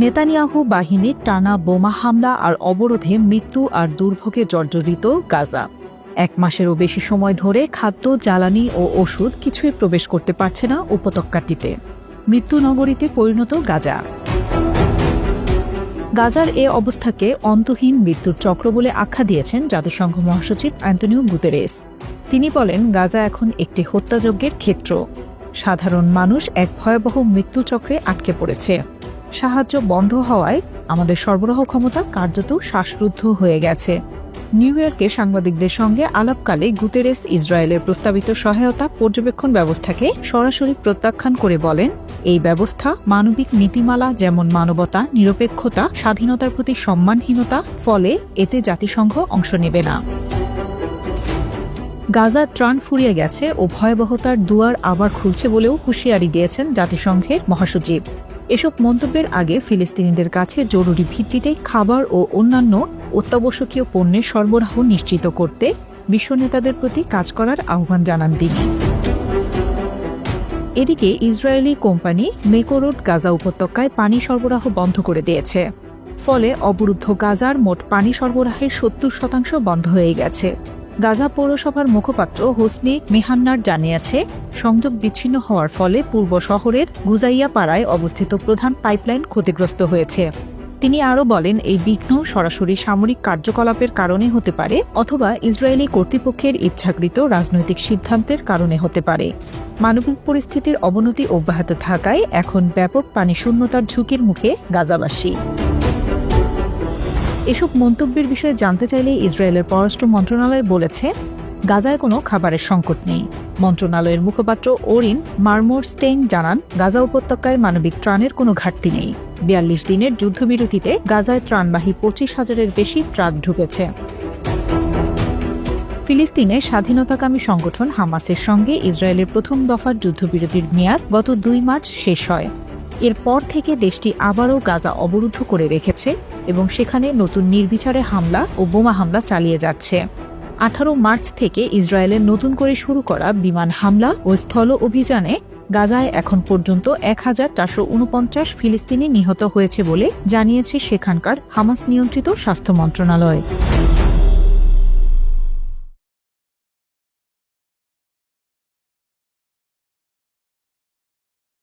Netanyahu বাহিনীর টানা বোমা হামলা আর অবরোধে মৃত্যু আর দুর্ভোগে জর্জরিত গাজা। 1 মাসেরও বেশি সময় ধরে খাদ্য, জ্বালানি ও ওষুধ কিছুই প্রবেশ করতে পারছে না উপত্যকাটিতে। মৃত্যু নগরীতে পরিণত গাজা। গাজার এ অবস্থাকে অন্তহীন মৃত্যুর চক্র বলে আখ্যা দিয়েছেন জাতিসংঘ মহাসচিব অ্যান্তোনিও গুতেরেস। তিনি বলেন, গাজা এখন একটি হত্যাযজ্ঞের ক্ষেত্র। সাধারণ মানুষ এক ভয়াবহ মৃত্যুচক্রে আটকে পড়েছে। সাহায্য বন্ধ হওয়ায় আমাদের সরবরাহ ক্ষমতা কার্যত শ্বাসরুদ্ধ হয়ে গেছে। নিউ ইয়র্কে সাংবাদিকদের সঙ্গে আলাপকালে গুতেরেস ইসরায়েলের প্রস্তাবিত সহায়তা পর্যবেক্ষণ ব্যবস্থাকে সরাসরি প্রত্যাখ্যান করে বলেন, এই ব্যবস্থা মানবিক নীতিমালা যেমন মানবতা, নিরপেক্ষতা, স্বাধীনতার প্রতি সম্মানহীনতা, ফলে এতে জাতিসংঘ অংশ নেবে না। গাজা ত্রাণ ফুরিয়ে গেছে ও ভয়াবহতার দুয়ার আবার খুলছে বলেও হুঁশিয়ারি দিয়েছেন জাতিসংঘের মহাসচিব। এসব মন্তব্যের আগে ফিলিস্তিনিদের কাছে জরুরি ভিত্তিতে খাবার ও অন্যান্য অত্যাবশ্যকীয় পণ্যের সরবরাহ নিশ্চিত করতে বিশ্ব নেতাদের প্রতি কাজ করার আহ্বান জানান তিনি। এদিকে ইসরায়েলি কোম্পানি মেকো রোড গাজা উপত্যকায় পানি সরবরাহ বন্ধ করে দিয়েছে। ফলে অবরুদ্ধ গাজার মোট পানি সরবরাহের ৭০% বন্ধ হয়ে গেছে। গাজা পৌরসভার মুখপাত্র হোসনি মেহান্নার জানিয়েছে, সংযোগ বিচ্ছিন্ন হওয়ার ফলে পূর্ব শহরের গুজাইয়া পাড়ায় অবস্থিত প্রধান পাইপলাইন ক্ষতিগ্রস্ত হয়েছে। তিনি আরও বলেন, এই বিঘ্ন সরাসরি সামরিক কার্যকলাপের কারণে হতে পারে অথবা ইসরায়েলি কর্তৃপক্ষের ইচ্ছাকৃত রাজনৈতিক সিদ্ধান্তের কারণে হতে পারে। মানবিক পরিস্থিতির অবনতি অব্যাহত থাকায় এখন ব্যাপক পানি শূন্যতার ঝুঁকির মুখে গাজাবাসী। এসব মন্তব্যের বিষয়ে জানতে চাইলে ইসরায়েলের পররাষ্ট্র মন্ত্রণালয় বলেছে, গাজায় কোনো খাবারের সংকট নেই। মন্ত্রণালয়ের মুখপাত্র ওরিন মারমোরস্টেইন জানান, গাজা উপত্যকায় মানবিক ত্রাণের কোনো ঘাটতি নেই। 42 দিনের যুদ্ধবিরতিতে গাজায় ত্রাণবাহী 25,000-এর বেশি ট্রাক ঢুকেছে। ফিলিস্তিনে স্বাধীনতাকামী সংগঠন হামাসের সঙ্গে ইসরায়েলের প্রথম দফার যুদ্ধবিরতির মেয়াদ গত 2 মার্চ শেষ হয়। এরপর থেকে দেশটি আবারও গাজা অবরুদ্ধ করে রেখেছে এবং সেখানে নতুন নির্বিচারে হামলা ও বোমা হামলা চালিয়ে যাচ্ছে। 18 মার্চ থেকে ইসরায়েলের নতুন করে শুরু করা বিমান হামলা ও স্থল অভিযানে গাজায় এখন পর্যন্ত 1449 ফিলিস্তিনি নিহত হয়েছে বলে জানিয়েছে সেখানকার হামাস নিয়ন্ত্রিত স্বাস্থ্য মন্ত্রণালয়।